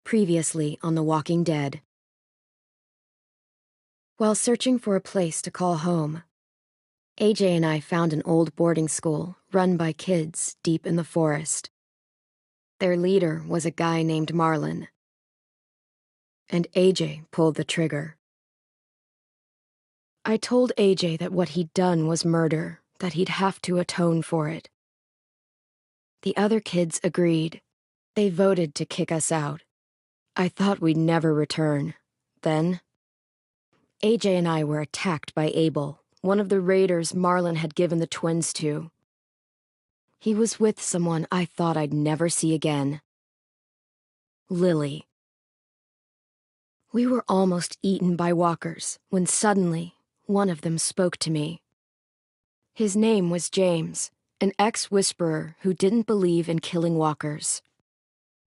Previously on The Walking Dead. While searching for a place to call home, AJ and I found an old boarding school run by kids deep in the forest. Their leader was a guy named Marlon, and AJ pulled the trigger. I told AJ that what he'd done was murder, that he'd have to atone for it. The other kids agreed. They voted to kick us out. I thought we'd never return. Then, AJ and I were attacked by Abel, one of the raiders Marlon had given the twins to. He was with someone I thought I'd never see again. Lily. We were almost eaten by walkers when suddenly one of them spoke to me. His name was James, an ex-whisperer who didn't believe in killing walkers.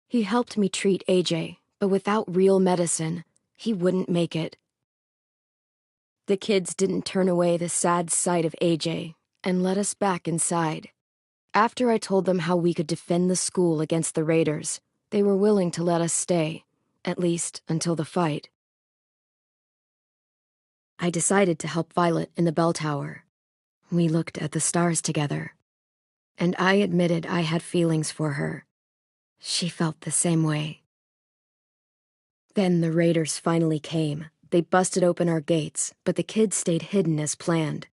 He helped me treat AJ, but without real medicine, he wouldn't make it. The kids didn't turn away the sad sight of AJ and let us back inside. After I told them how we could defend the school against the raiders, they were willing to let us stay, at least until the fight. I decided to help Violet in the bell tower. We looked at the stars together, and I admitted I had feelings for her. She felt the same way. Then the raiders finally came. They busted open our gates, but the kids stayed hidden as planned.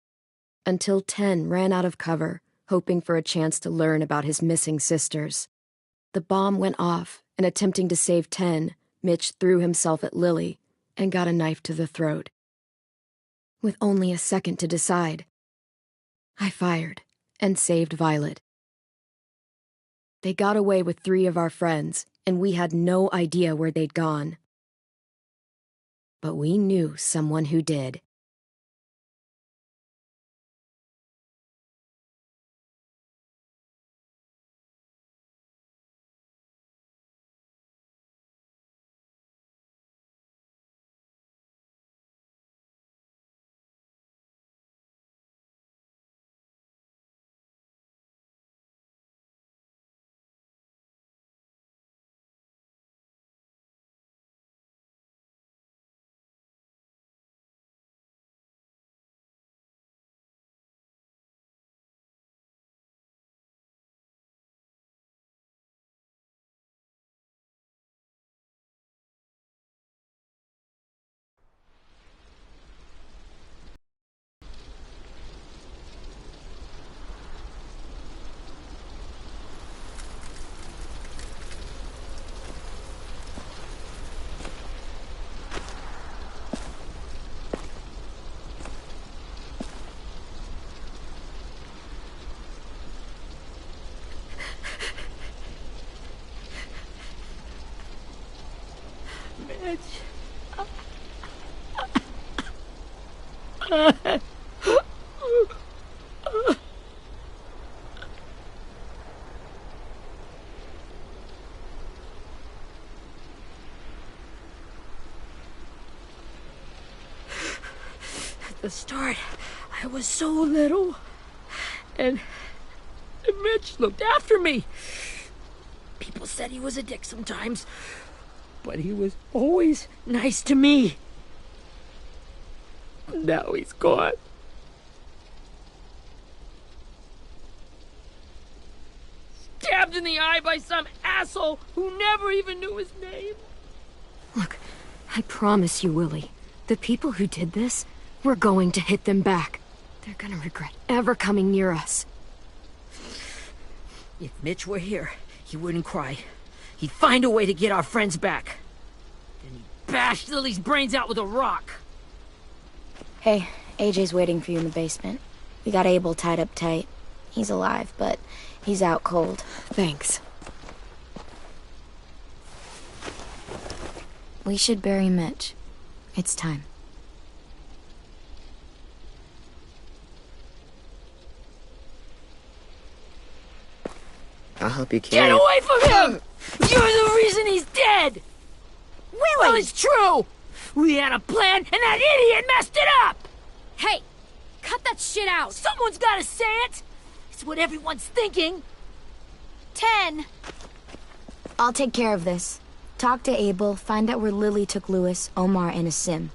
Until 10 ran out of cover, hoping for a chance to learn about his missing sisters. The bomb went off, and attempting to save 10, Mitch threw himself at Lily and got a knife to the throat. With only a second to decide, I fired and saved Violet. They got away with 3 of our friends, and we had no idea where they'd gone. But we knew someone who did. At the start, I was so little, and Mitch looked after me. People said he was a dick sometimes, but he was always nice to me. Now he's gone. Stabbed in the eye by some asshole who never even knew his name. Look, I promise you, Willie, the people who did this, we're going to hit them back. They're gonna regret ever coming near us. If Mitch were here, he wouldn't cry. He'd find a way to get our friends back. Then he'd bash Lily's brains out with a rock. Hey, AJ's waiting for you in the basement. We got Abel tied up tight. He's alive, but he's out cold. Thanks. We should bury Mitch. It's time. I'll help you carry Get away from him! You're the reason he's dead! Well, it's true! We had a plan, and that idiot messed it up! Hey! Cut that shit out! Someone's gotta say it! It's what everyone's thinking. 10! I'll take care of this. talk to Abel, find out where Lily took Lewis, Omar, and Asim.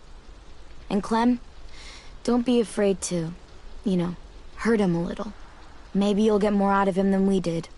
And Clem, don't be afraid to, you know, hurt him a little. Maybe you'll get more out of him than we did.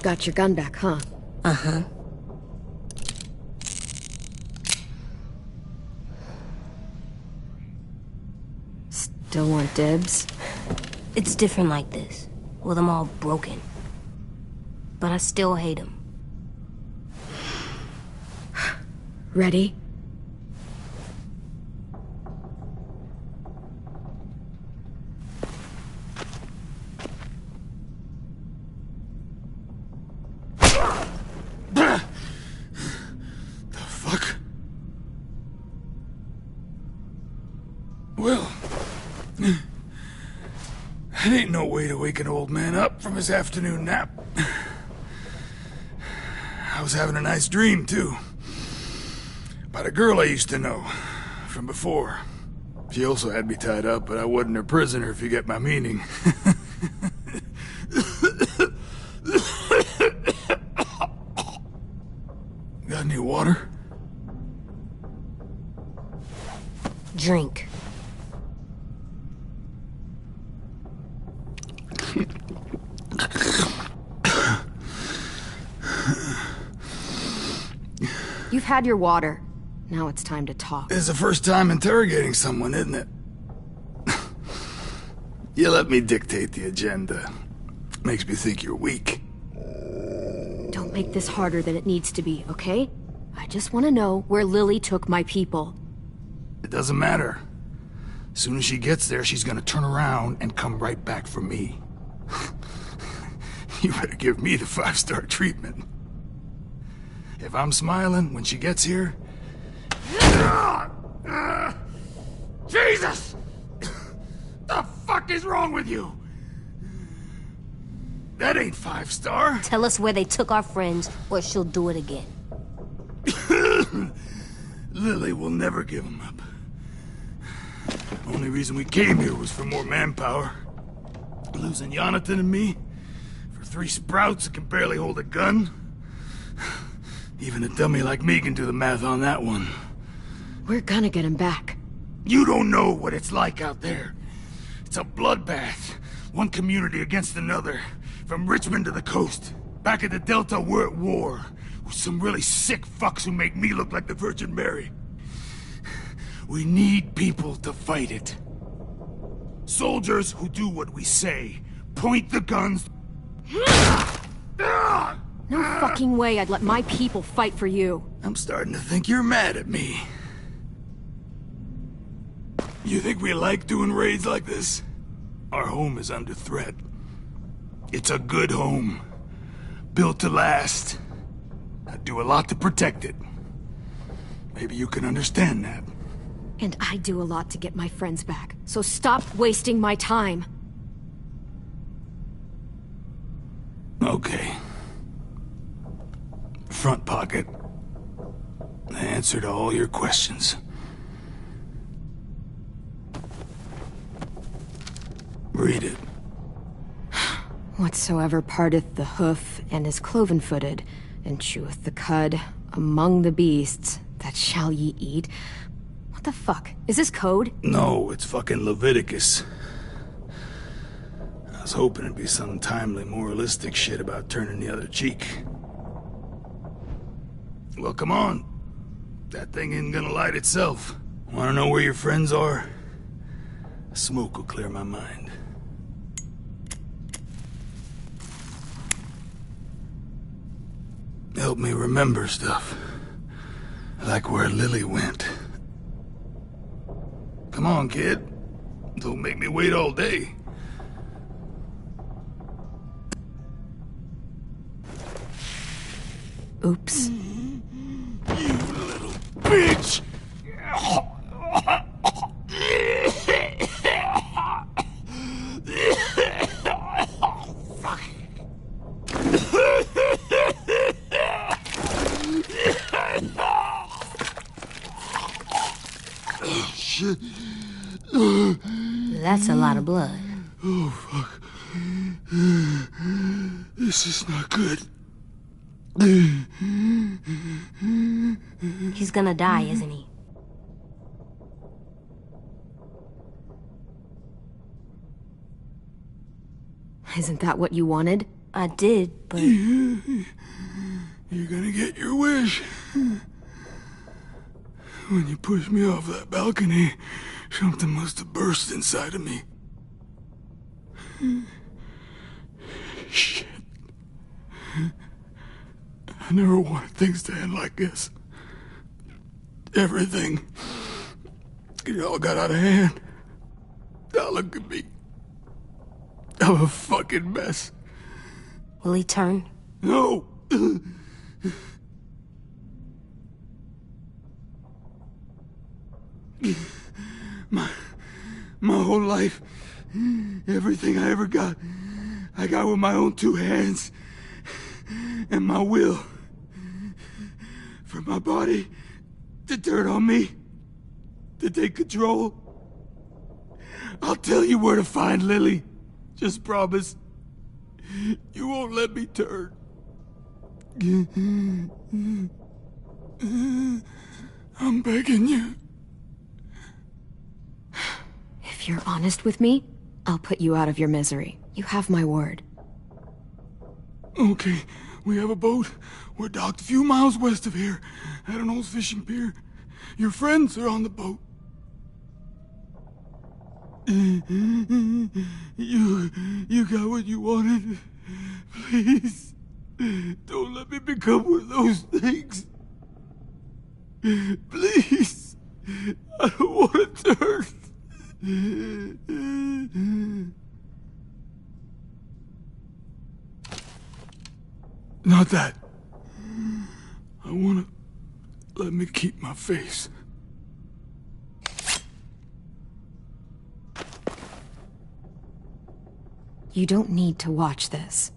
Got your gun back, huh? Uh-huh. Still want dibs? It's different like this, with them all broken. But I still hate them. Ready? Well, that ain't no way to wake an old man up from his afternoon nap. I was having a nice dream, too. About a girl I used to know from before. She also had me tied up, but I wasn't her prisoner, if you get my meaning. Got any water? Drink. You've had your water. Now it's time to talk. It's the first time interrogating someone, isn't it? You let me dictate the agenda. Makes me think you're weak. Don't make this harder than it needs to be, okay? I just want to know where Lily took my people. It doesn't matter. As soon as she gets there, she's gonna turn around and come right back for me. You better give me the 5-star treatment. If I'm smiling when she gets here... Jesus! The fuck is wrong with you? That ain't 5-star. Tell us where they took our friends, or she'll do it again. Lily will never give them up. Only reason we came here was for more manpower. Losing Jonathan and me for 3 sprouts that can barely hold a gun. Even a dummy like me can do the math on that one. We're gonna get him back. You don't know what it's like out there. It's a bloodbath. One community against another. From Richmond to the coast. Back at the Delta, we're at war. With some really sick fucks who make me look like the Virgin Mary. We need people to fight it. Soldiers who do what we say. Point the guns. No fucking way I'd let my people fight for you. I'm starting to think you're mad at me. You think we like doing raids like this? Our home is under threat. It's a good home. Built to last. I'd do a lot to protect it. Maybe you can understand that. And I do a lot to get my friends back. So stop wasting my time. Okay. Front pocket. The answer to all your questions. Read it. Whatsoever parteth the hoof, and is cloven-footed, and cheweth the cud, among the beasts, that shall ye eat. What the fuck? Is this code? No, it's fucking Leviticus. I was hoping it'd be some timely, moralistic shit about turning the other cheek. Well, come on. That thing isn't gonna light itself. Wanna know where your friends are? Smoke will clear my mind. Help me remember stuff. Like where Lily went. Come on, kid. Don't make me wait all day. Oops. You little bitch! Fuck. Shit. That's a lot of blood. Oh, fuck. This is not good. He's gonna die, isn't he? Isn't that what you wanted? I did, but... You're gonna get your wish. When you pushed me off that balcony, something must have burst inside of me. Shit. I never wanted things to end like this. Everything. It all got out of hand. Now look at me. I'm a fucking mess. Will he turn? No! My whole life, everything I ever got, I got with my own two hands and my will. For my body to turn on me, to take control. I'll tell you where to find Lily. Just promise. You won't let me turn. I'm begging you. If you're honest with me, I'll put you out of your misery. You have my word. Okay, we have a boat. We're docked a few miles west of here, at an old fishing pier. Your friends are on the boat. You got what you wanted. Please, don't let me become one of those things. Please, I don't want to turn. Not that. I wanna let me keep my face. You don't need to watch this.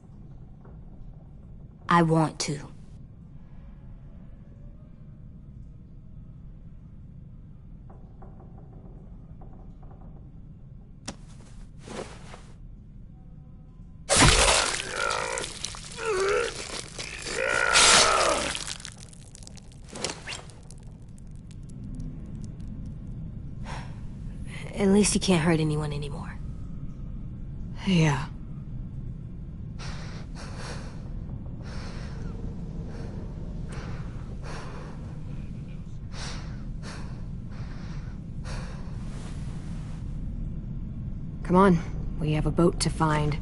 I want to. At least he can't hurt anyone anymore. Yeah. Come on, we have a boat to find.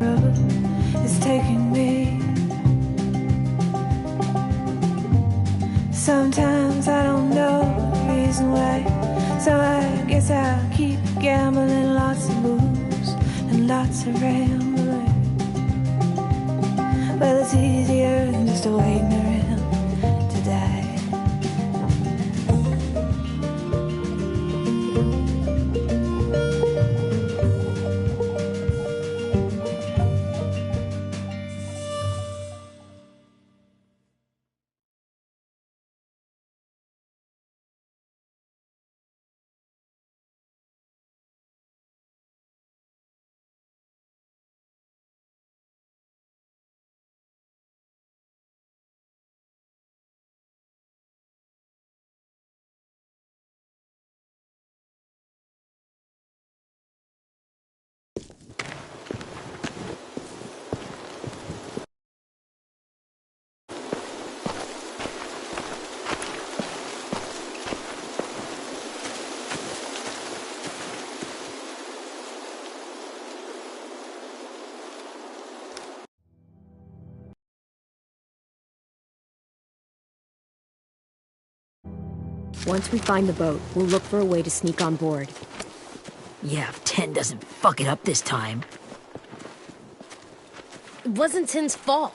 is taking me. Sometimes I don't know the reason why, so I guess I'll keep gambling. Lots of moves and lots of rambling. Well, it's easier than just waiting around to die. Once we find the boat, we'll look for a way to sneak on board. Yeah, if 10 doesn't fuck it up this time. It wasn't Tin's fault.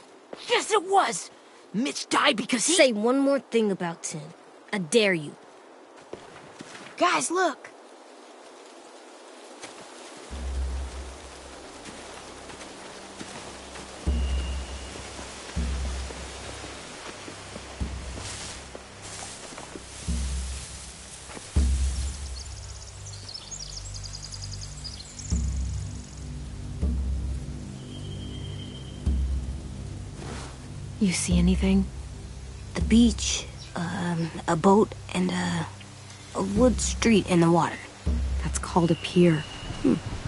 Yes, it was! Mitch died because he— Say one more thing about Tin. I dare you. Guys, look! You see anything? The beach, a boat, and a wood street in the water. That's called a pier.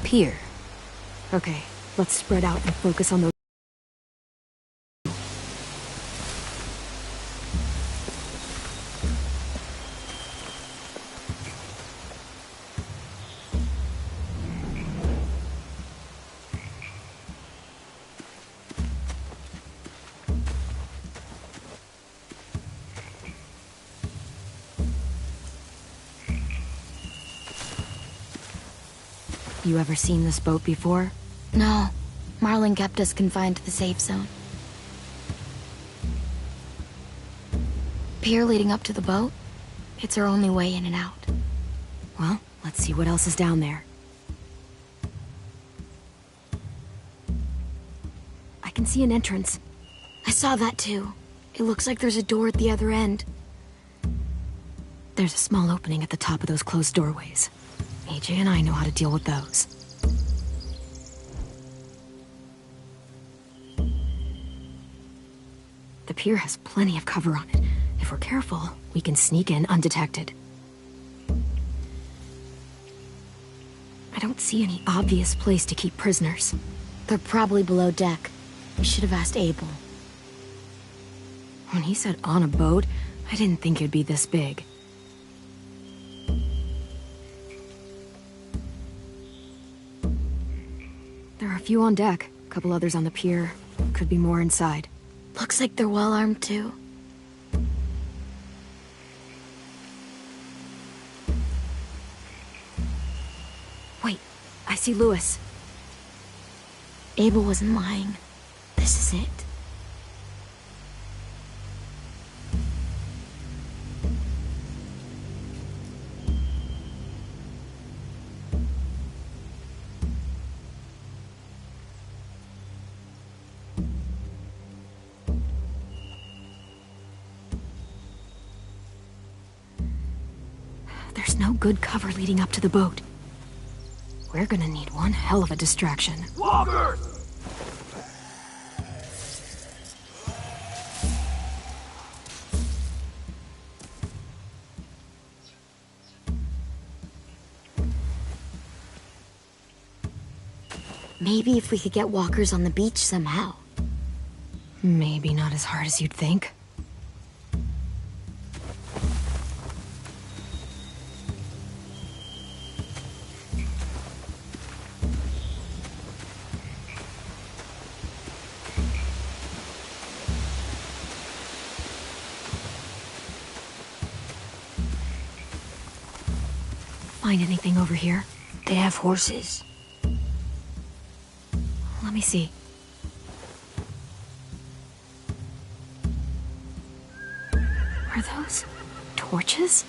Pier. Okay, let's spread out and focus on those. You ever seen this boat before? No. Marlin kept us confined to the safe zone. Pier leading up to the boat? It's our only way in and out. Well, let's see what else is down there. I can see an entrance. I saw that too. It looks like there's a door at the other end. There's a small opening at the top of those closed doorways. AJ and I know how to deal with those. The pier has plenty of cover on it. If we're careful, we can sneak in undetected. I don't see any obvious place to keep prisoners. They're probably below deck. We should have asked Abel. When he said on a boat, I didn't think it'd be this big. There are a few on deck, a couple others on the pier. Could be more inside. Looks like they're well armed too. Wait, I see Lewis. Abel wasn't lying. This is it. There's no good cover leading up to the boat. We're gonna need one hell of a distraction. Walker! Maybe if we could get walkers on the beach somehow. Maybe not as hard as you'd think. find anything over here. They have horses. Let me see. Are those torches?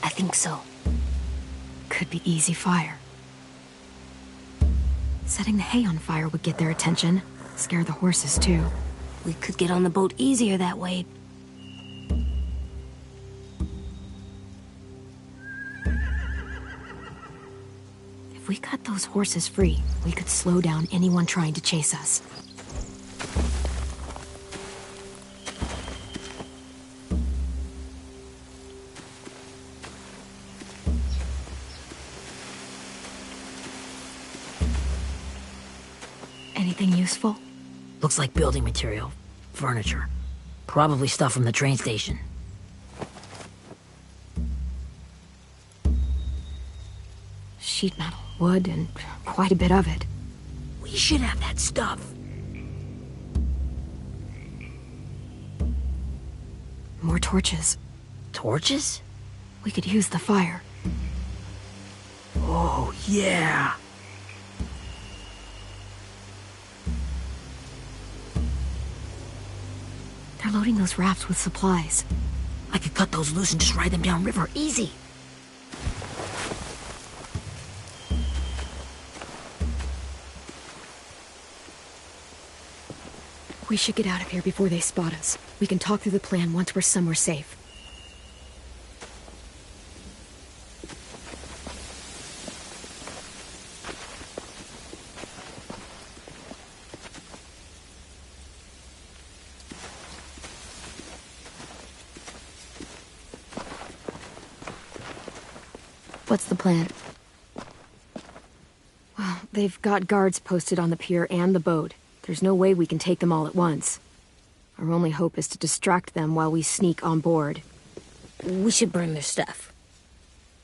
I think so. Could be easy fire. Setting the hay on fire would get their attention. Scare the horses, too. We could get on the boat easier that way. If we cut those horses free, we could slow down anyone trying to chase us. Anything useful? Looks like building material. Furniture. Probably stuff from the train station. Sheet metal, wood, and quite a bit of it. We should have that stuff. More torches. Torches? We could use the fire. Oh, yeah. They're loading those rafts with supplies. I could cut those loose and just ride them downriver. Easy. We should get out of here before they spot us. We can talk through the plan once we're somewhere safe. What's the plan? Well, they've got guards posted on the pier and the boat. There's no way we can take them all at once. Our only hope is to distract them while we sneak on board. We should burn their stuff.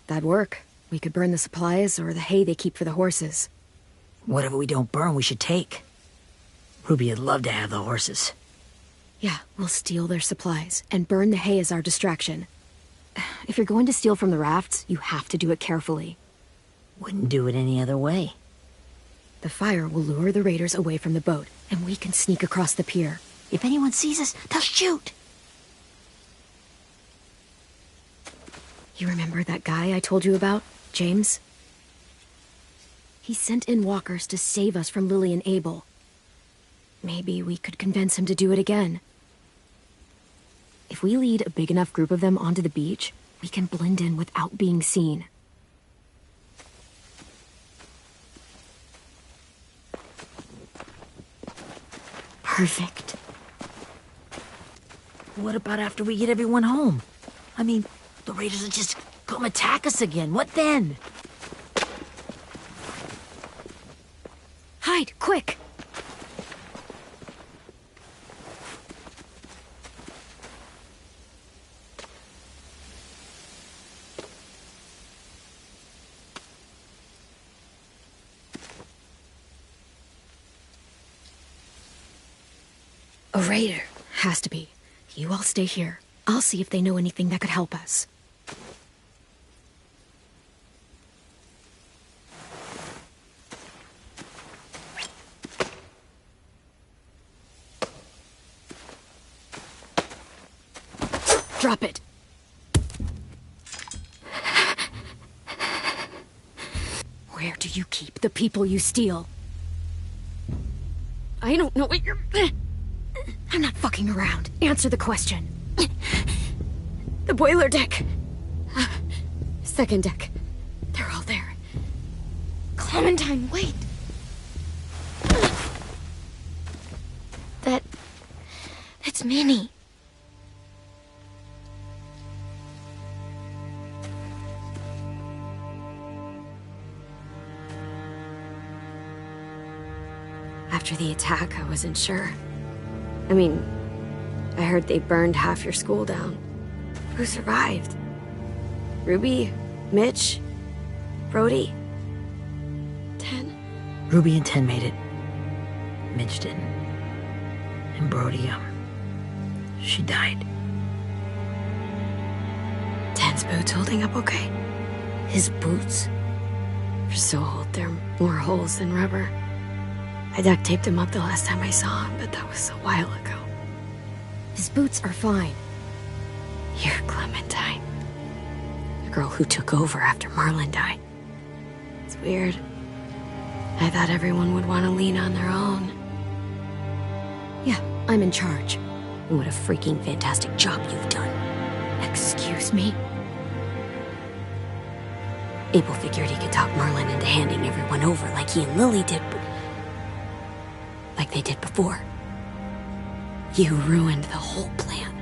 That'd work. We could burn the supplies or the hay they keep for the horses. Whatever we don't burn, we should take. Ruby would love to have the horses. Yeah, we'll steal their supplies and burn the hay as our distraction. If you're going to steal from the rafts, you have to do it carefully. Wouldn't do it any other way. The fire will lure the raiders away from the boat, and we can sneak across the pier. If anyone sees us, they'll shoot. You remember that guy I told you about, James? He sent in walkers to save us from Lily and Abel. Maybe we could convince him to do it again. If we lead a big enough group of them onto the beach, we can blend in without being seen. Perfect. What about after we get everyone home? I mean, the raiders will just come attack us again. What then? Hide, quick! A raider. Has to be. You all stay here. I'll see if they know anything that could help us. Drop it. Where do you keep the people you steal? I don't know what you're... I'm not fucking around. Answer the question. The boiler deck. Second deck. They're all there. Clementine, wait. That's Minnie. After the attack, I wasn't sure. I mean, I heard they burned half your school down. Who survived? Ruby? Mitch? Brody? 10? Ruby and 10 made it. Mitch didn't. And Brody, she died. 10's boots holding up okay? His boots. They're so old, there are more holes than rubber. I duct taped him up the last time I saw him, but that was a while ago. His boots are fine. You're Clementine. The girl who took over after Marlon died. It's weird. I thought everyone would want to lean on their own. Yeah, I'm in charge. What a freaking fantastic job you've done. Excuse me? Abel figured he could talk Marlon into handing everyone over like he and Lily did, but... like they did before. You ruined the whole plan.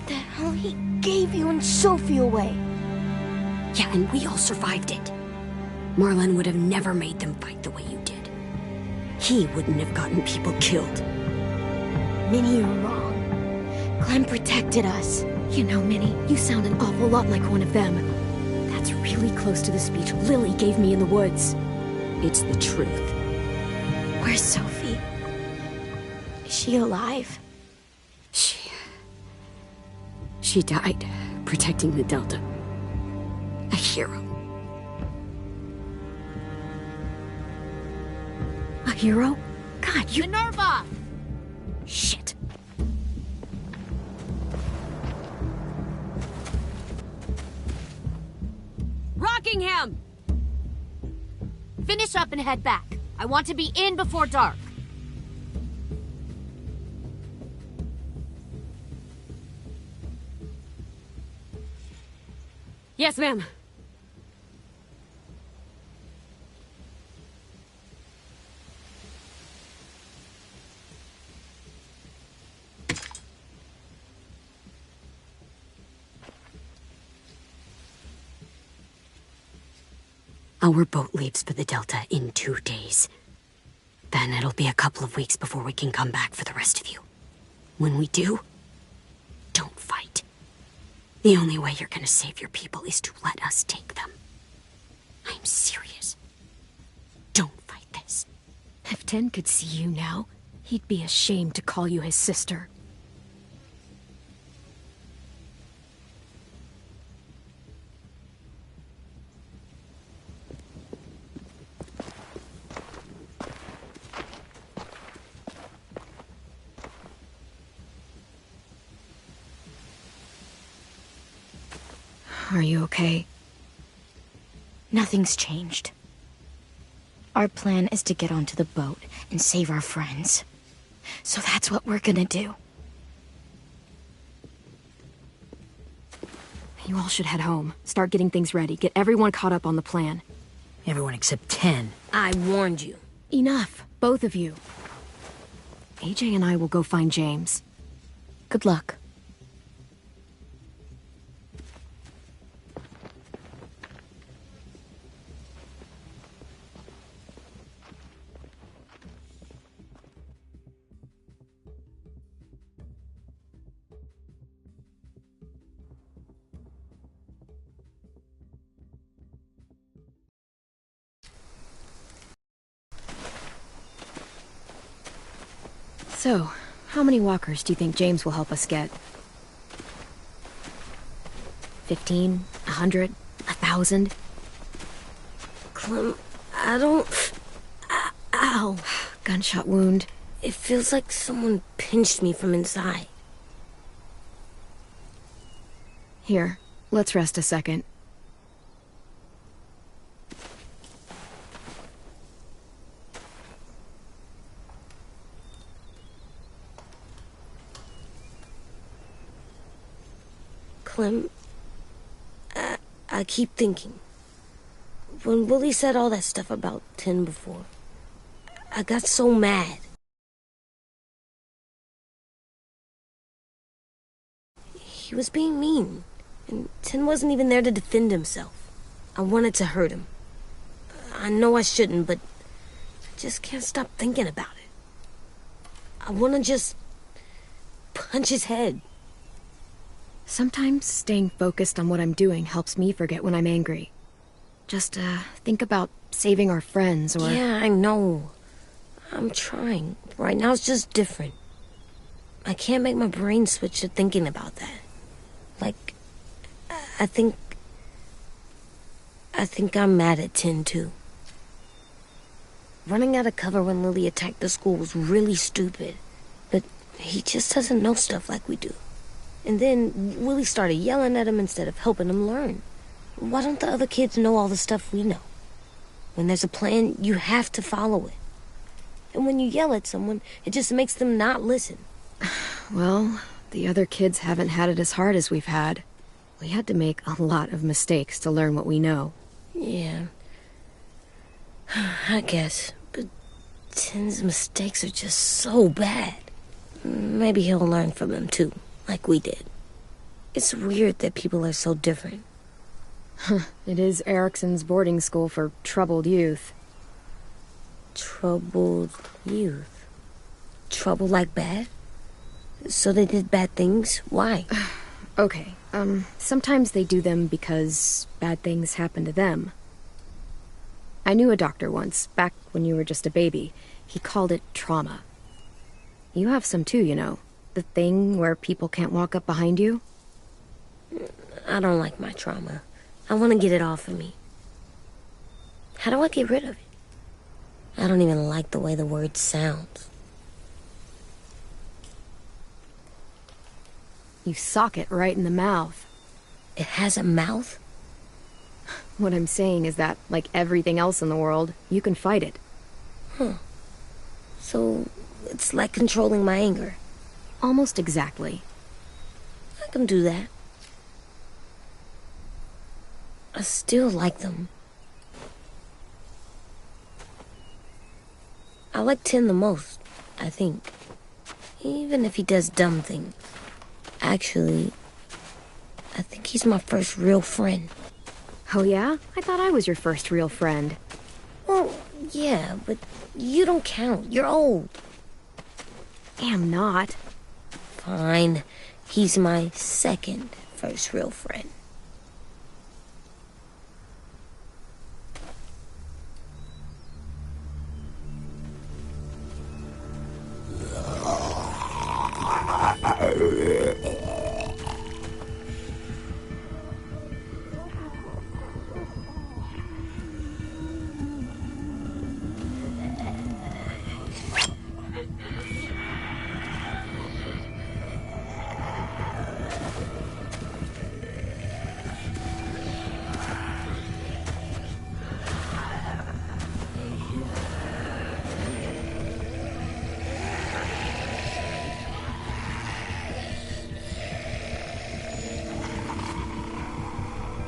The hell he gave you and Sophie away? Yeah, and we all survived it. Marlon would have never made them fight the way you did. He wouldn't have gotten people killed. Minnie, you're wrong. Clem protected us. You know, Minnie, you sound an awful lot like one of them. That's really close to the speech Lily gave me in the woods. It's the truth. Where's Sophie? Is she alive? She died protecting the Delta. A hero. A hero? God, you... Minerva! Shit. Rockingham! Finish up and head back. I want to be in before dark. Yes, ma'am. Our boat leaves for the Delta in 2 days. Then it'll be a couple of weeks before we can come back for the rest of you. When we do, don't fight. The only way you're gonna save your people is to let us take them. I'm serious. Don't fight this. If Ten could see you now, he'd be ashamed to call you his sister. Are you okay? Nothing's changed. Our plan is to get onto the boat and save our friends. So that's what we're gonna do. You all should head home. Start getting things ready. Get everyone caught up on the plan. Everyone except 10. I warned you. Enough, both of you. AJ and I will go find James. Good luck. So, how many walkers do you think James will help us get? 15? 100? 1,000? Clem, I don't... Ow. Gunshot wound. It feels like someone pinched me from inside. Here, let's rest a second. Clem, I keep thinking. When Willie said all that stuff about 10 before, I got so mad. He was being mean, and 10 wasn't even there to defend himself. I wanted to hurt him. I know I shouldn't, but I just can't stop thinking about it. I want to just punch his head. Sometimes staying focused on what I'm doing helps me forget when I'm angry. Just, think about saving our friends or... Yeah, I know. I'm trying. Right now it's just different. I can't make my brain switch to thinking about that. Like, I think I'm mad at Tin, too. Running out of cover when Lily attacked the school was really stupid. But he just doesn't know stuff like we do. And then Willie started yelling at him instead of helping him learn. Why don't the other kids know all the stuff we know? When there's a plan, you have to follow it. And when you yell at someone, it just makes them not listen. Well, the other kids haven't had it as hard as we've had. We had to make a lot of mistakes to learn what we know. Yeah. I guess. But Tin's mistakes are just so bad. Maybe he'll learn from them too, like we did. It's weird that people are so different. It is Erickson's boarding school for troubled youth. Troubled youth? Trouble like bad? So they did bad things? Why? Okay, sometimes they do them because bad things happen to them. I knew a doctor once, back when you were just a baby. He called it trauma. You have some too, you know. The thing where people can't walk up behind you. I don't like my trauma. I want to get it off of me. How do I get rid of it? I don't even like the way the word sounds. You sock it right in the mouth. It has a mouth? What I'm saying is that, like everything else in the world, you can fight it. Huh. So, it's like controlling my anger. Almost exactly. I can do that. I still like them. I like Tin the most, I think. Even if he does dumb things. Actually, I think he's my first real friend. Oh yeah? I thought I was your first real friend. Well, yeah, but you don't count. You're old. Am not. Fine. He's my second first real friend.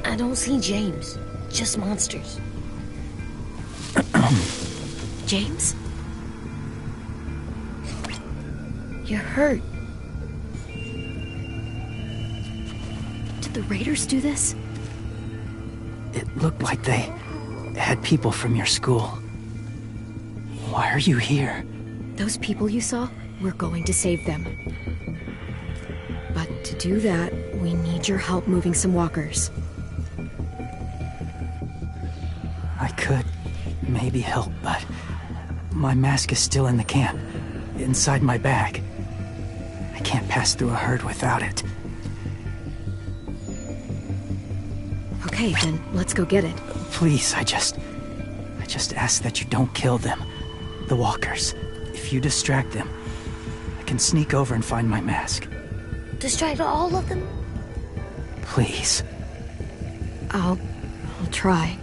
I don't see James. Just monsters. James? You're hurt. Did the raiders do this? It looked like they had people from your school. Why are you here? Those people you saw? We're going to save them. But to do that, we need your help moving some walkers. I could maybe help, but my mask is still in the camp, inside my bag. I can't pass through a herd without it. Okay, then let's go get it. Please, I just ask that you don't kill them. The walkers. If you distract them, I can sneak over and find my mask. Distract all of them? Please. I'll try.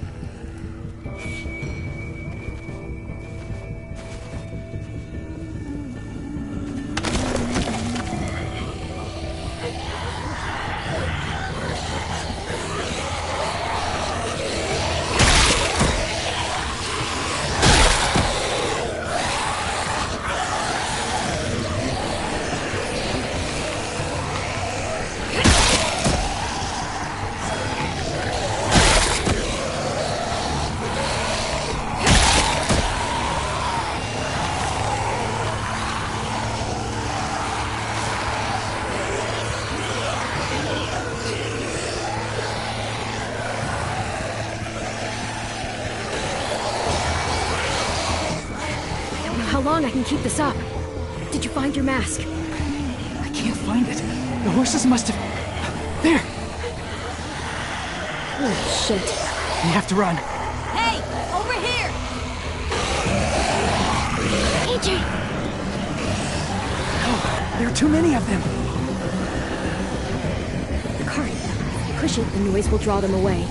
How long I can keep this up? Did you find your mask? I can't find it. The horses must have... There! Oh, shit. We have to run. Hey, over here! AJ! Oh, there are too many of them. The cart. Push it, the noise will draw them away.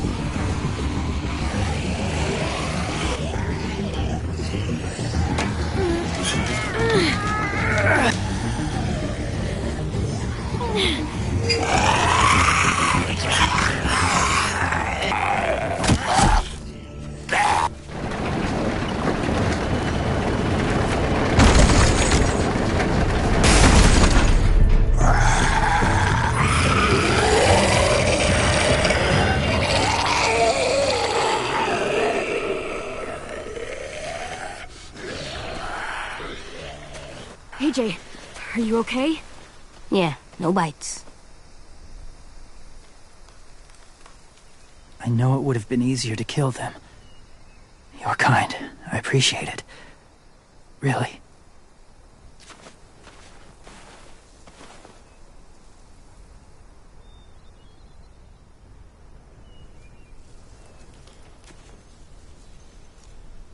AJ, are you okay? Yeah, no bites. I know it would have been easier to kill them. You're kind. I appreciate it. Really.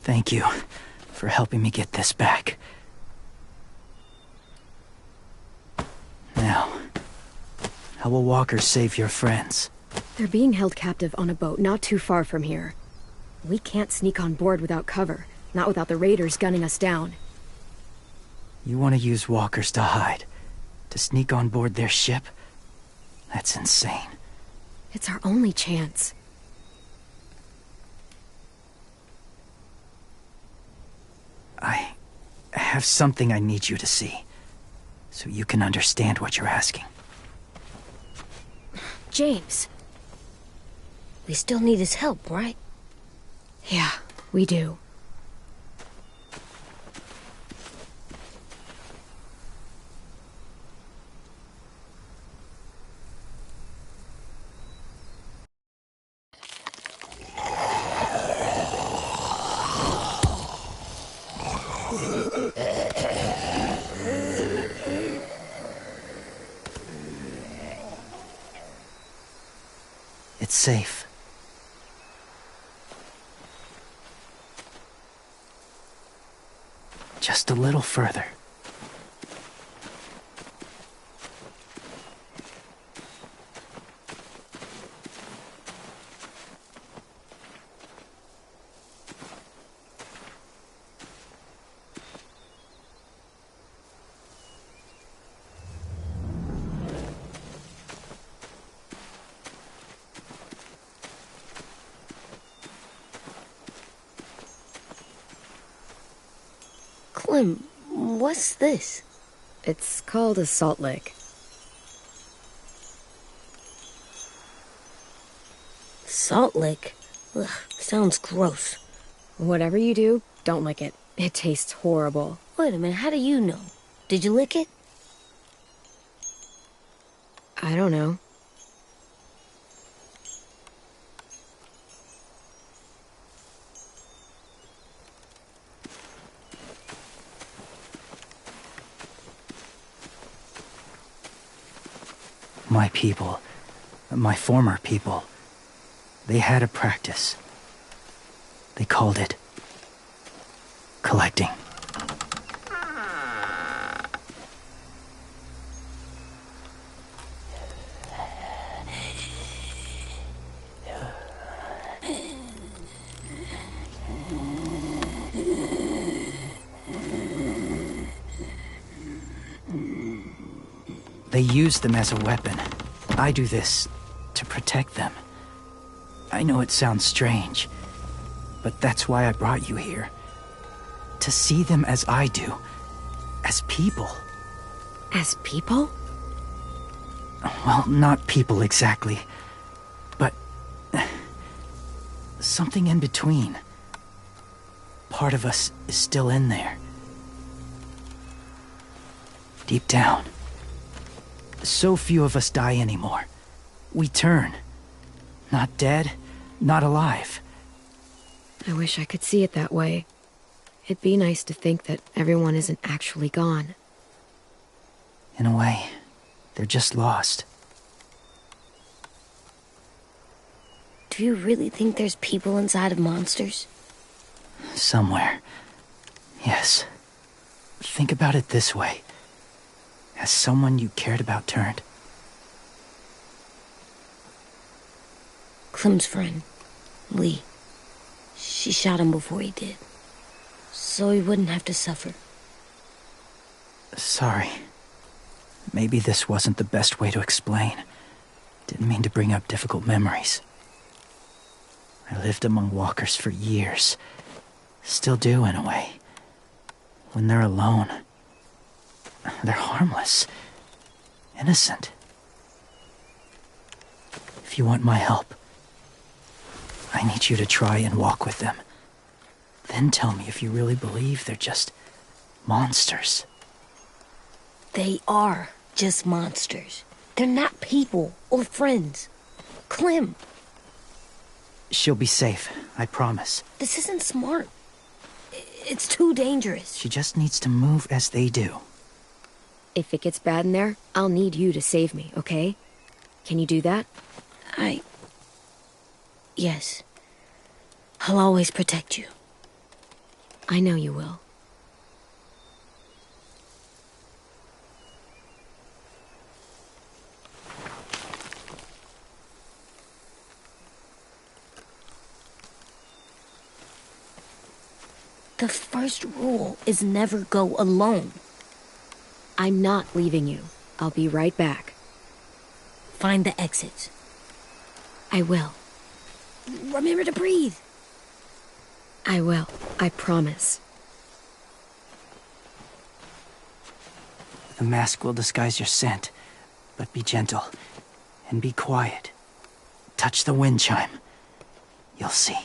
Thank you for helping me get this back. Now, how will walkers save your friends? They're being held captive on a boat not too far from here. We can't sneak on board without cover, not without the raiders gunning us down. You want to use walkers to hide? To sneak on board their ship? That's insane. It's our only chance. I have something I need you to see, so you can understand what you're asking. James. We still need his help, right? Yeah, we do. It's safe. Just a little further. Clem, what's this? It's called a salt lick. Salt lick? Ugh, sounds gross. Whatever you do, don't lick it. It tastes horrible. Wait a minute, how do you know? Did you lick it? I don't know. My people, my former people, they had a practice. They called it collecting. They use them as a weapon. I do this to protect them. I know it sounds strange, but that's why I brought you here. To see them as I do. As people. As people? Well, not people exactly, but something in between. Part of us is still in there. Deep down. So few of us die anymore. We turn. Not dead, not alive. I wish I could see it that way. It'd be nice to think that everyone isn't actually gone. In a way, they're just lost. Do you really think there's people inside of monsters? Somewhere. Yes. Think about it this way. Has someone you cared about turned? Clem's friend, Lee. She shot him before he did. So he wouldn't have to suffer. Sorry. Maybe this wasn't the best way to explain. Didn't mean to bring up difficult memories. I lived among walkers for years. Still do, in a way. When they're alone, they're harmless. Innocent. If you want my help, I need you to try and walk with them. Then tell me if you really believe they're just monsters. They are just monsters. They're not people or friends. Clem, She'll be safe, I promise. this isn't smart. It's too dangerous. She just needs to move as they do. If it gets bad in there, I'll need you to save me, okay? Can you do that? Yes. I'll always protect you. I know you will. The first rule is never go alone. I'm not leaving you. I'll be right back. Find the exits. I will. Remember to breathe. I will. I promise. The mask will disguise your scent, but be gentle and be quiet. Touch the wind chime. You'll see.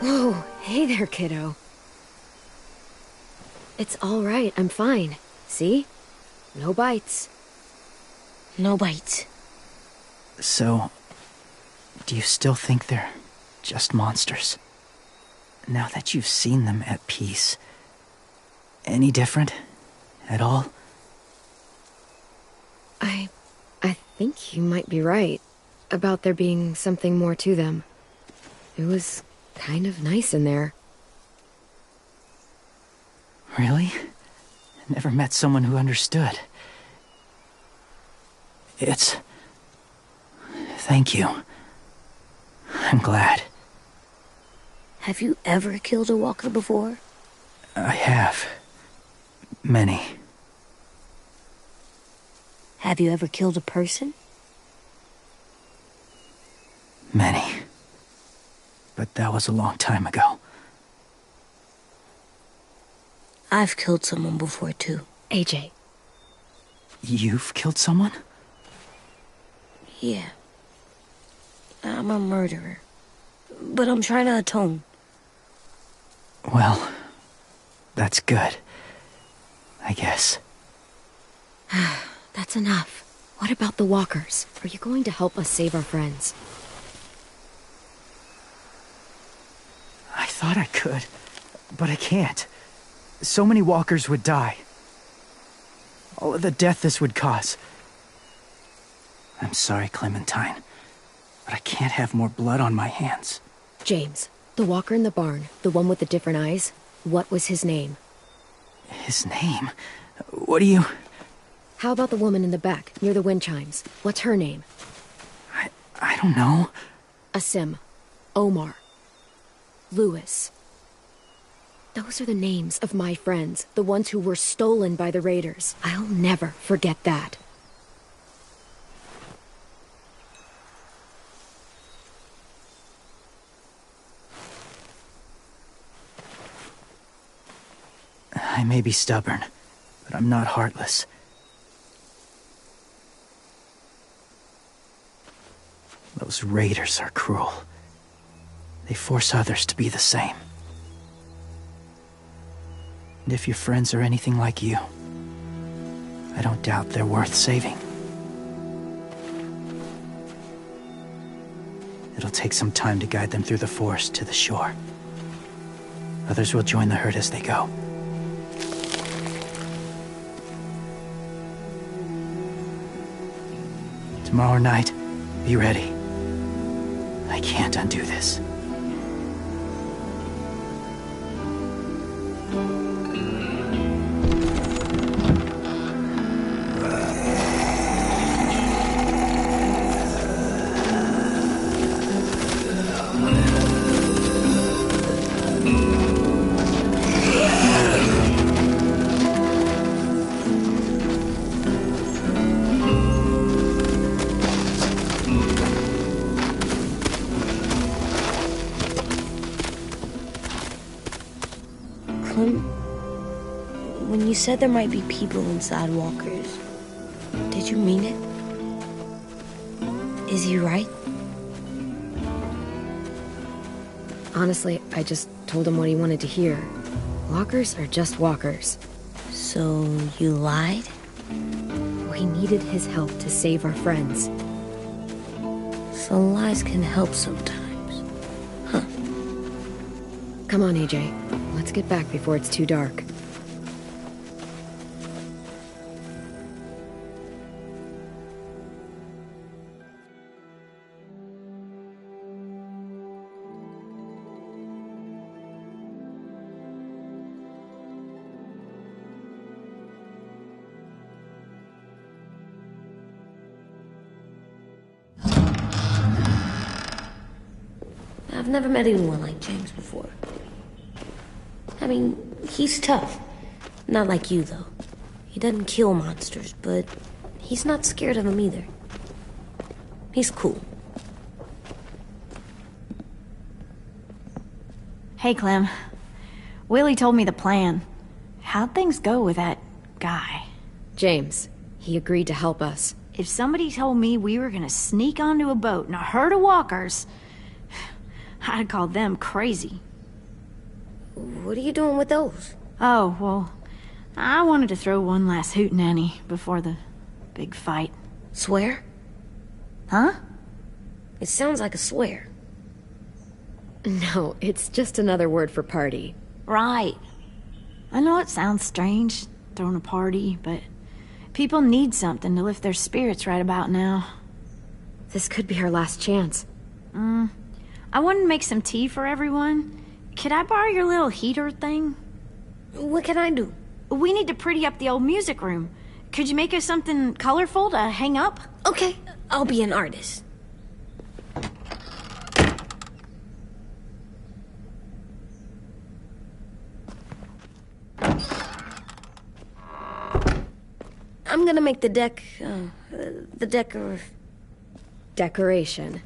Whoa, hey there, kiddo. It's all right, I'm fine. See? No bites. No bites. So, do you still think they're just monsters? Now that you've seen them at peace, any different at all? I think you might be right about there being something more to them. It was kind of nice in there. Really? Never met someone who understood. Thank you. I'm glad. Have you ever killed a walker before? I have. Many. Have you ever killed a person? Many. But that was a long time ago. I've killed someone before, too. AJ. You've killed someone? Yeah. I'm a murderer. But I'm trying to atone. Well, that's good. I guess. That's enough. What about the walkers? Are you going to help us save our friends? I thought I could, but I can't. So many walkers would die. All of the death this would cause. I'm sorry, Clementine, but I can't have more blood on my hands. James, the walker in the barn, the one with the different eyes, what was his name? His name? What do you... How about the woman in the back, near the wind chimes? What's her name? I don't know. Asim. Omar. Lewis. Those are the names of my friends, the ones who were stolen by the raiders. I'll never forget that. I may be stubborn, but I'm not heartless. Those raiders are cruel. They force others to be the same. And if your friends are anything like you, I don't doubt they're worth saving. It'll take some time to guide them through the forest to the shore. Others will join the herd as they go. Tomorrow night, be ready. I can't undo this. When you said there might be people inside walkers, did you mean it? Is he right? Honestly, I just told him what he wanted to hear. Walkers are just walkers. So you lied? We needed his help to save our friends. So lies can help sometimes. Huh. Come on, AJ. Let's get back before it's too dark. I've never met anyone like James before. I mean, he's tough. Not like you, though. He doesn't kill monsters, but he's not scared of them either. He's cool. Hey, Clem. Willie told me the plan. How'd things go with that guy? James, he agreed to help us. If somebody told me we were gonna sneak onto a boat in a herd of walkers, I'd call them crazy. What are you doing with those? Oh, well, I wanted to throw one last hootenanny before the big fight. Swear? Huh? It sounds like a swear. No, it's just another word for party. Right. I know it sounds strange, throwing a party, but people need something to lift their spirits right about now. This could be our last chance. I wanted to make some tea for everyone. Could I borrow your little heater thing? What can I do? We need to pretty up the old music room. Could you make us something colorful to hang up? Okay, I'll be an artist. I'm gonna make the Decoration.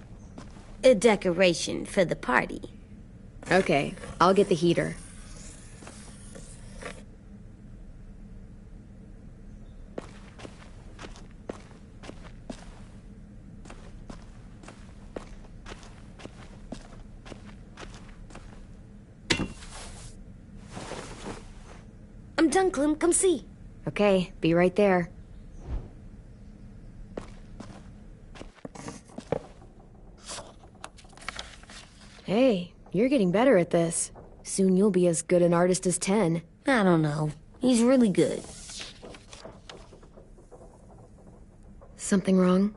a decoration for the party. Okay, I'll get the heater. I'm done, Clem. Come see. Okay, be right there. Hey, you're getting better at this. Soon you'll be as good an artist as 10. I don't know. He's really good. Something wrong?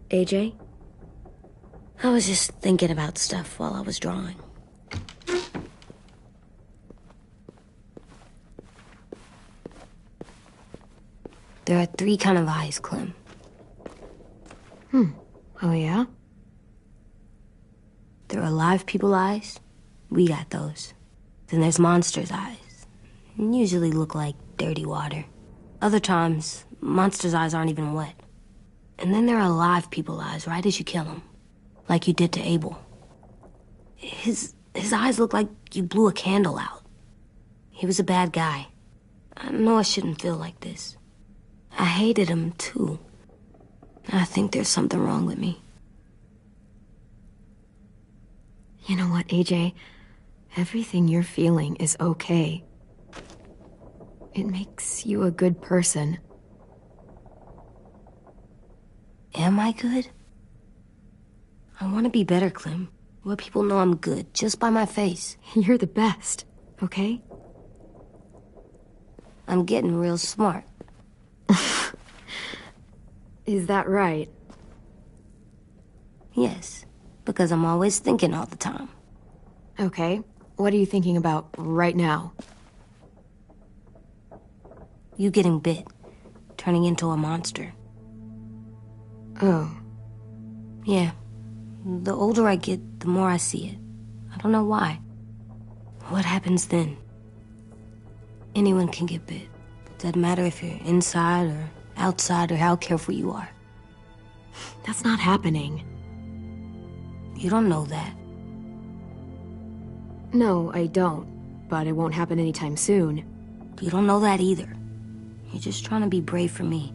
AJ? I was just thinking about stuff while I was drawing. There are 3 kind of eyes, Clem. Oh, yeah? There are live people eyes. We got those. Then there's monsters' eyes. Usually look like dirty water. Other times, monsters' eyes aren't even wet. And then there are live people eyes right as you kill them. Like you did to Abel. His eyes look like you blew a candle out. He was a bad guy. I know I shouldn't feel like this. I hated him, too. I think there's something wrong with me. You know what, AJ? Everything you're feeling is okay. It makes you a good person. Am I good? I want to be better, Clem. Let people know I'm good, just by my face. You're the best, okay? I'm getting real smart. Is that right? Yes, because I'm always thinking all the time. Okay, what are you thinking about right now? You getting bit, turning into a monster. Oh. Yeah. The older I get, the more I see it. I don't know why. What happens then? Anyone can get bit. Doesn't matter if you're inside or outside or how careful you are. That's not happening. You don't know that. No, I don't. But it won't happen anytime soon. You don't know that either. You're just trying to be brave for me.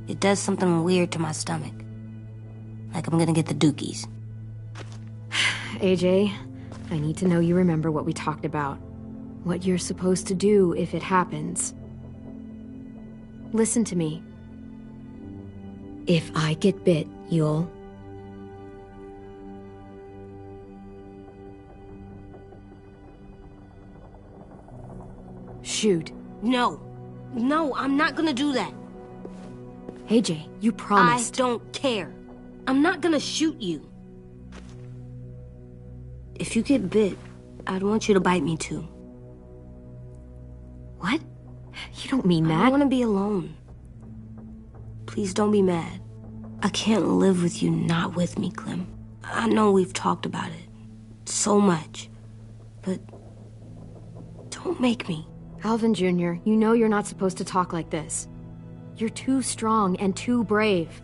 It does something weird to my stomach. Like I'm gonna get the dookies. AJ, I need to know you remember what we talked about. What you're supposed to do if it happens. Listen to me. If I get bit, you'll... shoot. No. No, I'm not gonna do that. AJ, you promised. I don't care. I'm not gonna shoot you. If you get bit, I'd want you to bite me too. What? You don't mean that. I want to be alone. Please don't be mad. I can't live with you not with me, Clem. I know we've talked about it so much, but don't make me. Alvin Jr., you know you're not supposed to talk like this. You're too strong and too brave.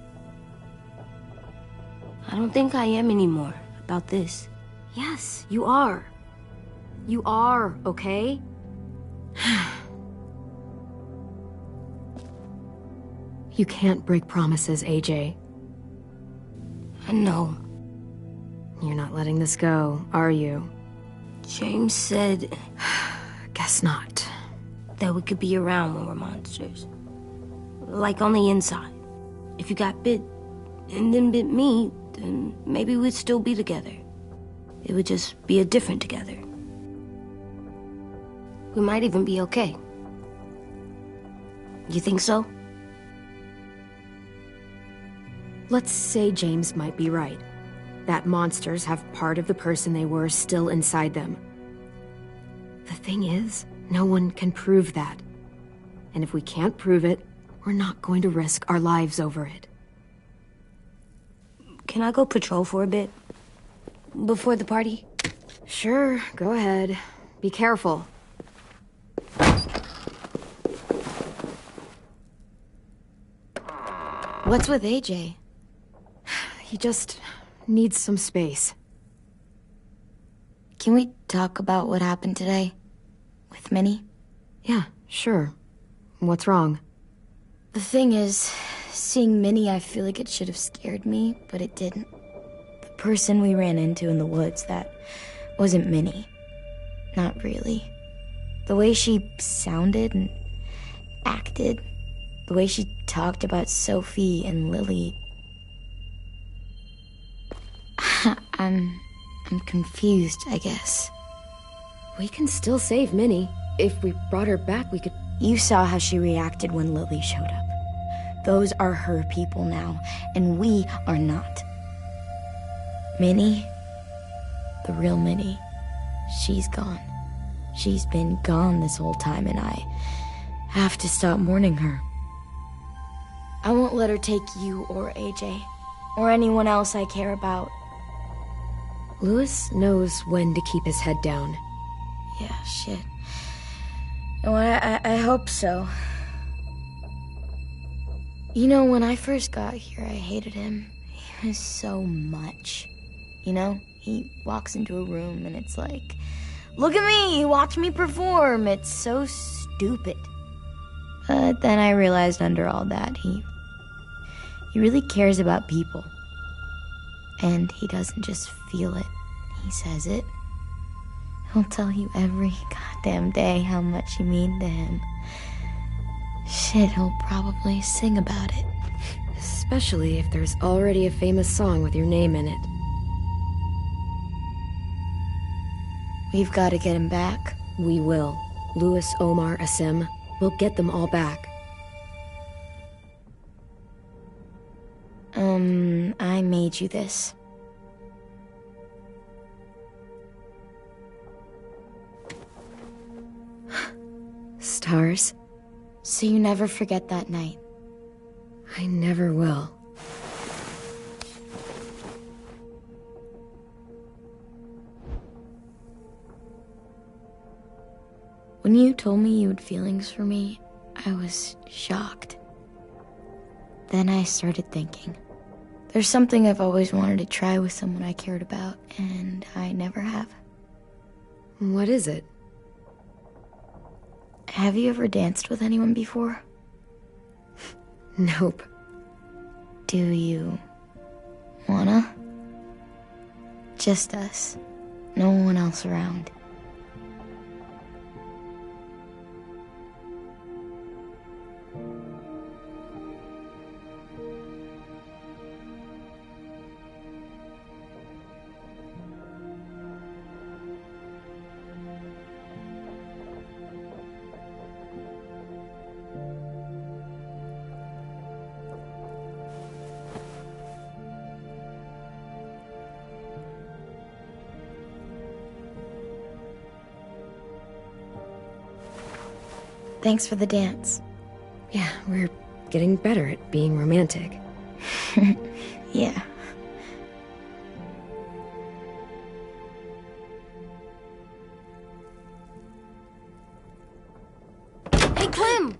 I don't think I am anymore about this. Yes, you are. You are, okay? You can't break promises, AJ. I know. You're not letting this go, are you? James said... Guess not. That we could be around when we're monsters. Like on the inside. If you got bit and then bit me, then maybe we'd still be together. It would just be a different together. We might even be okay. You think so? Let's say James might be right. That monsters have part of the person they were still inside them. The thing is, no one can prove that. And if we can't prove it, we're not going to risk our lives over it. Can I go patrol for a bit? Before the party? Sure, go ahead. Be careful. What's with AJ? He just needs some space. Can we talk about what happened today? With Minnie? Yeah, sure. What's wrong? The thing is, seeing Minnie, I feel like it should have scared me, but it didn't. The person we ran into in the woods, that wasn't Minnie. Not really. The way she sounded and acted, the way she talked about Sophie and Lily. I'm confused, I guess. We can still save Minnie. If we brought her back, we could... You saw how she reacted when Lily showed up. Those are her people now, and we are not. Minnie, the real Minnie, she's gone. She's been gone this whole time, and I have to stop mourning her. I won't let her take you or AJ, or anyone else I care about. Louis knows when to keep his head down. Yeah, shit. Oh, I hope so. You know, when I first got here, I hated him. He was so much. You know, he walks into a room and it's like, look at me, watch me perform. It's so stupid. But then I realized under all that, he really cares about people. And he doesn't just feel it, he says it. He'll tell you every goddamn day how much you mean to him. Shit, he'll probably sing about it. Especially if there's already a famous song with your name in it. We've got to get him back. We will. Louis, Omar, Asim. We'll get them all back. I made you this. Stars? So you never forget that night. I never will. When you told me you had feelings for me, I was shocked. Then I started thinking. There's something I've always wanted to try with someone I cared about, and I never have. What is it? Have you ever danced with anyone before? Nope. Do you wanna? Just us. No one else around. Thanks for the dance. Yeah, we're getting better at being romantic. Yeah. Hey, Clem!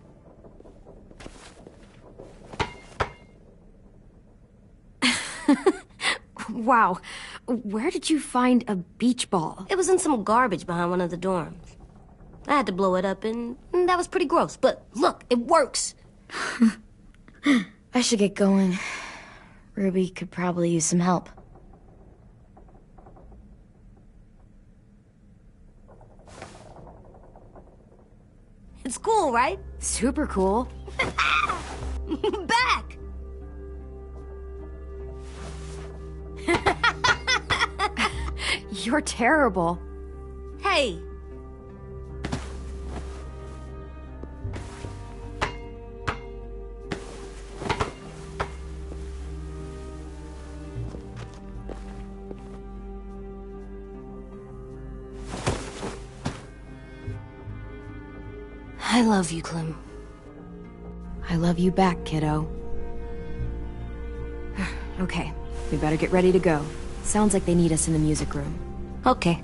Wow. Where did you find a beach ball? It was in some garbage behind one of the dorms. I had to blow it up, and that was pretty gross. But look, it works. I should get going. Ruby could probably use some help. It's cool, right? Super cool. Back! You're terrible. Hey! I love you, Clem. I love you back, kiddo. Okay, we better get ready to go. Sounds like they need us in the music room. Okay.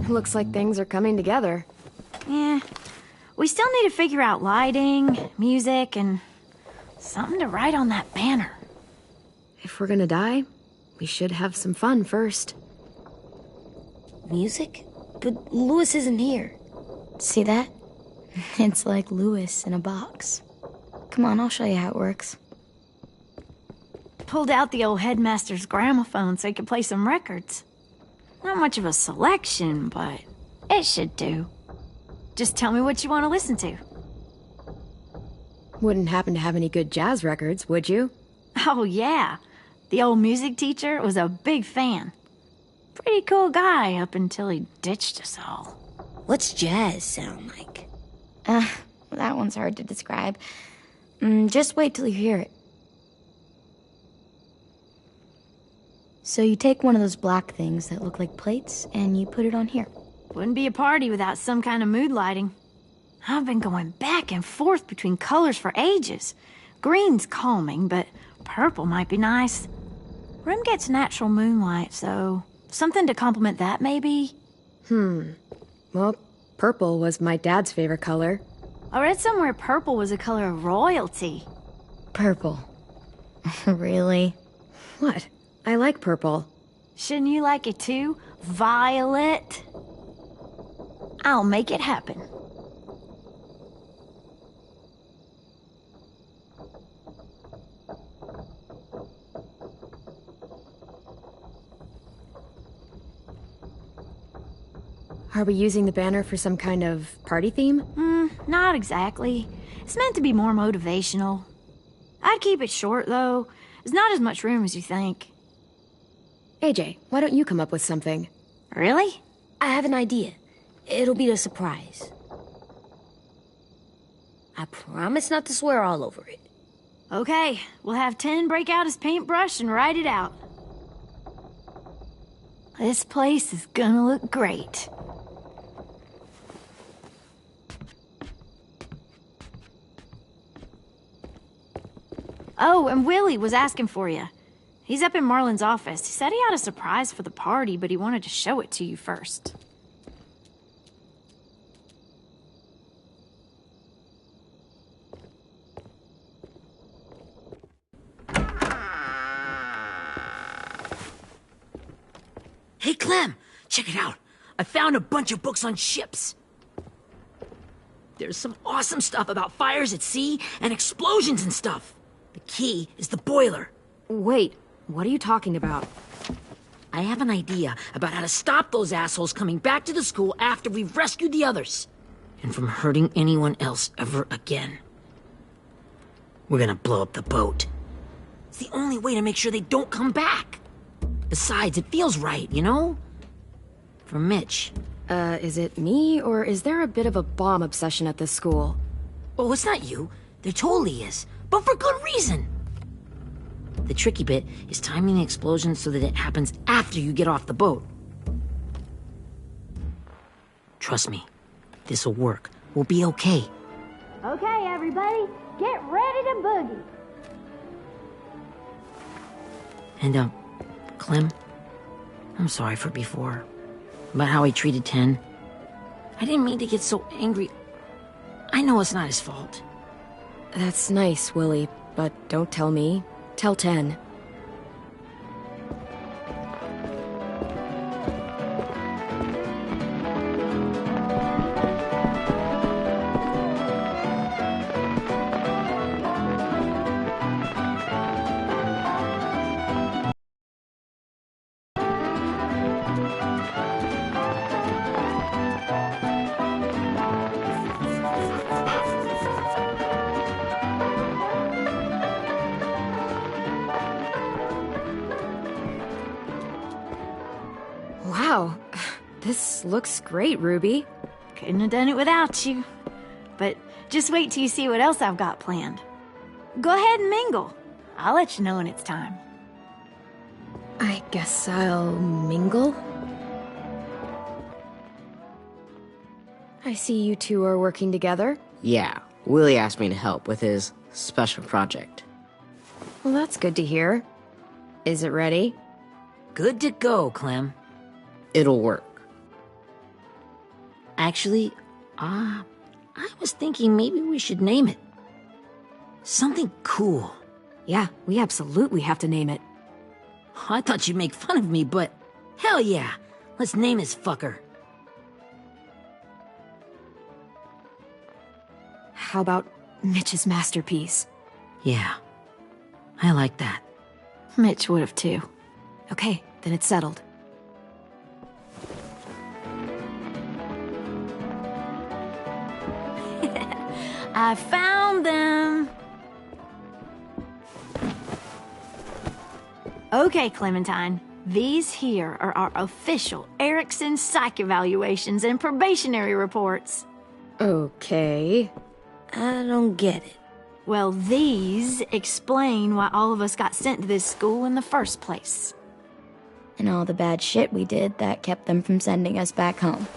Looks like things are coming together. Yeah. We still need to figure out lighting, music, and something to write on that banner. If we're gonna die, we should have some fun first. Music? But Louis isn't here. See that? It's like Louis in a box. Come on, I'll show you how it works. Pulled out the old headmaster's gramophone so he could play some records. Not much of a selection, but it should do. Just tell me what you want to listen to. Wouldn't happen to have any good jazz records, would you? Oh, yeah. The old music teacher was a big fan. Pretty cool guy up until he ditched us all. What's jazz sound like? That one's hard to describe. Just wait till you hear it. So you take one of those black things that look like plates, and you put it on here. Wouldn't be a party without some kind of mood lighting. I've been going back and forth between colors for ages. Green's calming, but purple might be nice. Room gets natural moonlight, so something to complement that, maybe? Well, purple was my dad's favorite color. I read somewhere purple was a color of royalty. Purple. Really? What? I like purple. Shouldn't you like it too? Violet? I'll make it happen. Are we using the banner for some kind of party theme? Not exactly. It's meant to be more motivational. I'd keep it short, though. There's not as much room as you think. AJ, why don't you come up with something? Really? I have an idea. It'll be a surprise. I promise not to swear all over it. Okay, we'll have 10 break out his paintbrush and write it out. This place is gonna look great. Oh, and Willie was asking for you. He's up in Marlin's office. He said he had a surprise for the party, but he wanted to show it to you first. Hey, Clem, check it out. I found a bunch of books on ships. There's some awesome stuff about fires at sea and explosions and stuff. The key is the boiler. Wait, what are you talking about? I have an idea about how to stop those assholes coming back to the school after we've rescued the others. And from hurting anyone else ever again. We're gonna blow up the boat. It's the only way to make sure they don't come back. Besides, it feels right, you know? For Mitch. Is it me, or is there a bit of a bomb obsession at this school? Oh, it's not you. There totally is. But for good reason. The tricky bit is timing the explosion so that it happens after you get off the boat. Trust me, this'll work. We'll be okay. Okay, everybody, get ready to boogie. And, Clem, I'm sorry for before. About how he treated Ten. I didn't mean to get so angry. I know it's not his fault. That's nice, Willie, but don't tell me. Tell 10. Wow, this looks great, Ruby. Couldn't have done it without you. But just wait till you see what else I've got planned. Go ahead and mingle. I'll let you know when it's time. I guess I'll mingle? I see you two are working together. Yeah, Willie asked me to help with his special project. Well, that's good to hear. Is it ready? Good to go, Clem. It'll work. Actually, I was thinking maybe we should name it. Something cool. Yeah, we absolutely have to name it. I thought you'd make fun of me, but hell yeah. Let's name this fucker. How about Mitch's masterpiece? Yeah, I like that. Mitch would have too. Okay, then it's settled. I found them! Okay, Clementine. These here are our official Erickson psych evaluations and probationary reports. Okay. I don't get it. Well, these explain why all of us got sent to this school in the first place. And all the bad shit we did that kept them from sending us back home.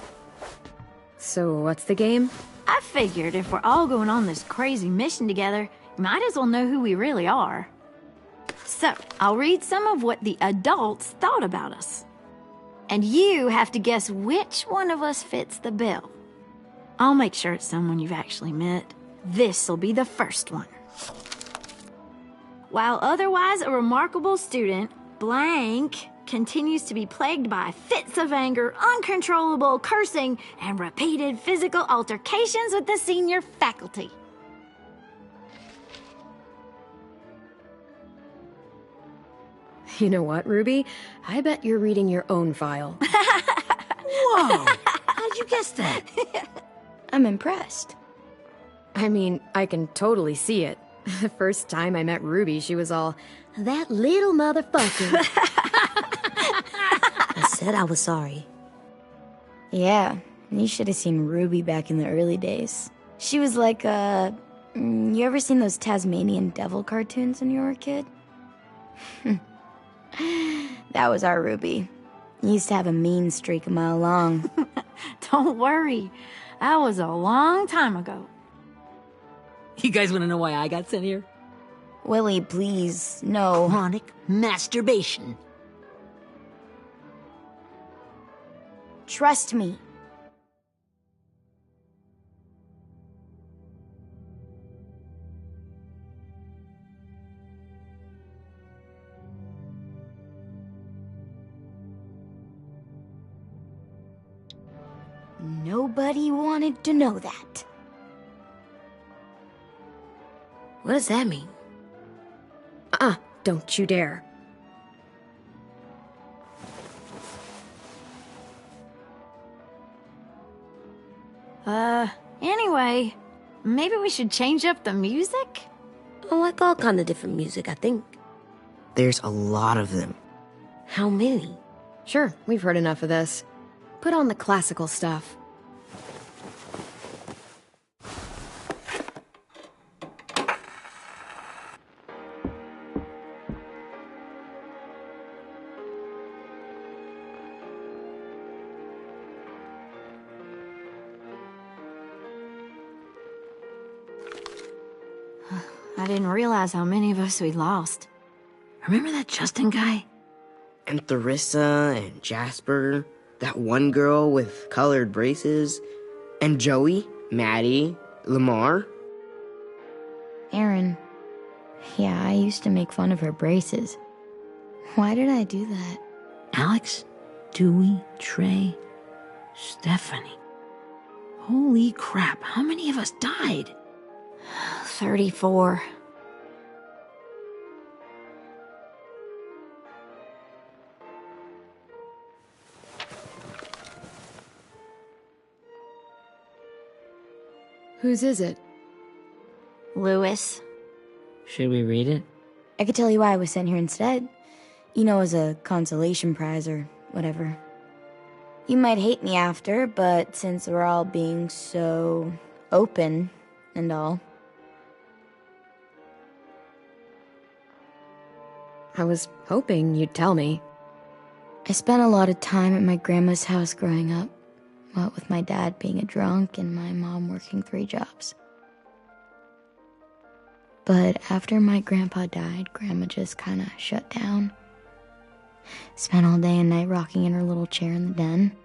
So what's the game? I figured if we're all going on this crazy mission together, you might as well know who we really are. So, I'll read some of what the adults thought about us. And you have to guess which one of us fits the bill. I'll make sure it's someone you've actually met. This'll be the first one. While otherwise a remarkable student, blank continues to be plagued by fits of anger, uncontrollable cursing, and repeated physical altercations with the senior faculty. You know what, Ruby? I bet you're reading your own file. Whoa! How'd you guess that? I'm impressed. I mean, I can totally see it. The first time I met Ruby, she was all, "That little motherfucker." I said I was sorry. Yeah, you should have seen Ruby back in the early days. She was like, you ever seen those Tasmanian devil cartoons when you were a kid? That was our Ruby. Used to have a mean streak a mile long. Don't worry, that was a long time ago. You guys want to know why I got sent here? Willie, please, no. Chronic masturbation. Trust me. Nobody wanted to know that. What does that mean? Don't you dare. Anyway, maybe we should change up the music? I like all kind of different music, I think. There's a lot of them. How many? Sure, we've heard enough of this. Put on the classical stuff. I didn't realize how many of us we lost. Remember that Justin guy? And Theresa and Jasper, that one girl with colored braces, and Joey, Maddie, Lamar. Aaron. Yeah, I used to make fun of her braces. Why did I do that? Alex, Dewey, Trey, Stephanie. Holy crap, how many of us died? 34. Whose is it? Lewis. Should we read it? I could tell you why I was sent here instead. You know, as a consolation prize or whatever. You might hate me after, but since we're all being so open and all. I was hoping you'd tell me. I spent a lot of time at my grandma's house growing up, what with my dad being a drunk and my mom working 3 jobs. But after my grandpa died, Grandma just kinda shut down. Spent all day and night rocking in her little chair in the den.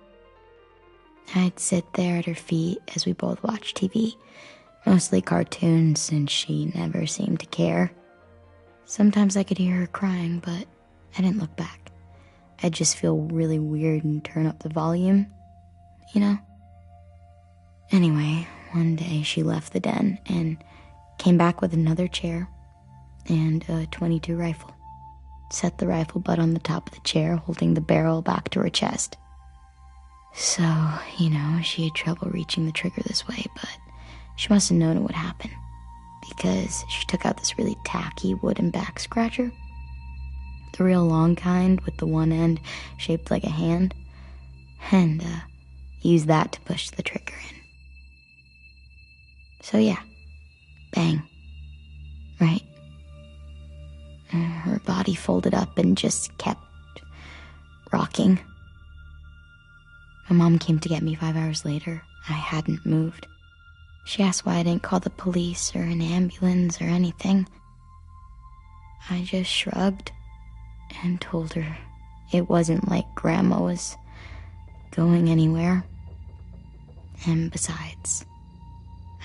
I'd sit there at her feet as we both watched TV, mostly cartoons since she never seemed to care. Sometimes I could hear her crying, but I didn't look back. I'd just feel really weird and turn up the volume, you know? Anyway, one day she left the den and came back with another chair and a .22 rifle. Set the rifle butt on the top of the chair, holding the barrel back to her chest. So, she had trouble reaching the trigger this way, but she must have known it would happen, because she took out this really tacky wooden back scratcher. The real long kind with the one end shaped like a hand, and used that to push the trigger in. So yeah, bang. Right. Her body folded up and just kept rocking. My mom came to get me 5 hours later. I hadn't moved. She asked why I didn't call the police or an ambulance or anything. I just shrugged and told her it wasn't like Grandma was going anywhere. And besides,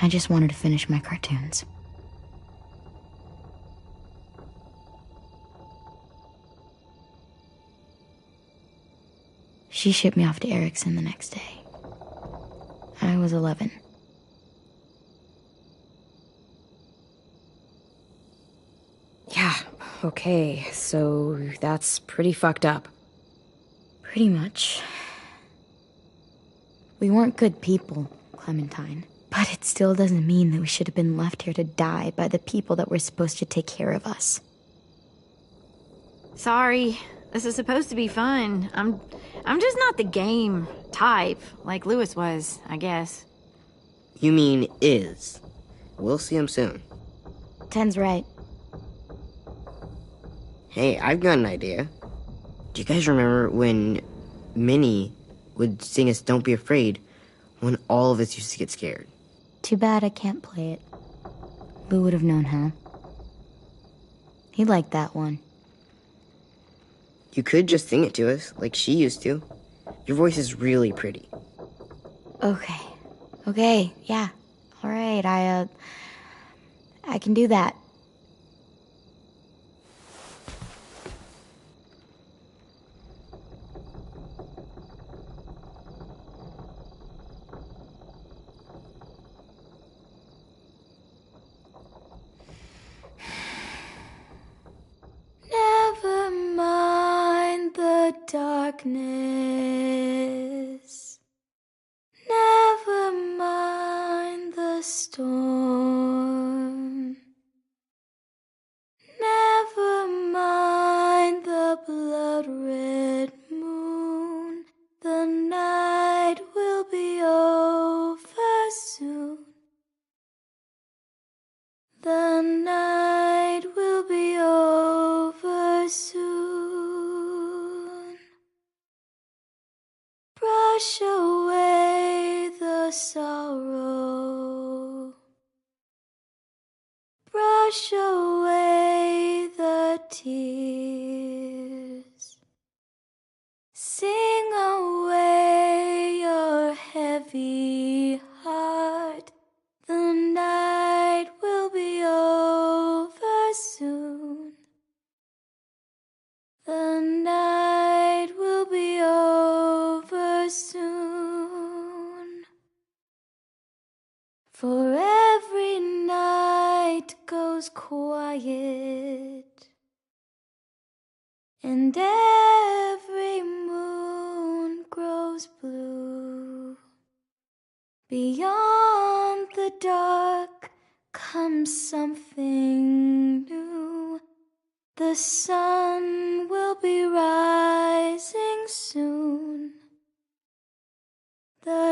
I just wanted to finish my cartoons. She shipped me off to Erickson the next day. I was 11. Yeah, okay, so that's pretty fucked up. Pretty much. We weren't good people, Clementine. But it still doesn't mean that we should have been left here to die by the people that were supposed to take care of us. Sorry. This is supposed to be fun. I'm just not the game type, like Lewis was, I guess. You mean is. We'll see him soon. Ten's right. Hey, I've got an idea. Do you guys remember when Minnie would sing us Don't Be Afraid when all of us used to get scared? Too bad I can't play it. Lou would have known how. He liked that one. You could just sing it to us, like she used to. Your voice is really pretty. Okay, yeah. All right, I can do that. Never mind the darkness. Never mind the storm. Never mind the blood-red moon. The night will be over soon. The night will be over soon. Brush away the sorrow. Brush away the tears. Sing away your heavy heart. The night will be over soon. The night will be over soon. For every night goes quiet, and every moon grows blue. Beyond the dark comes something new. The sun will be rising soon.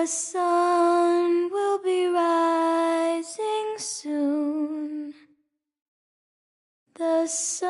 The sun will be rising soon. The sun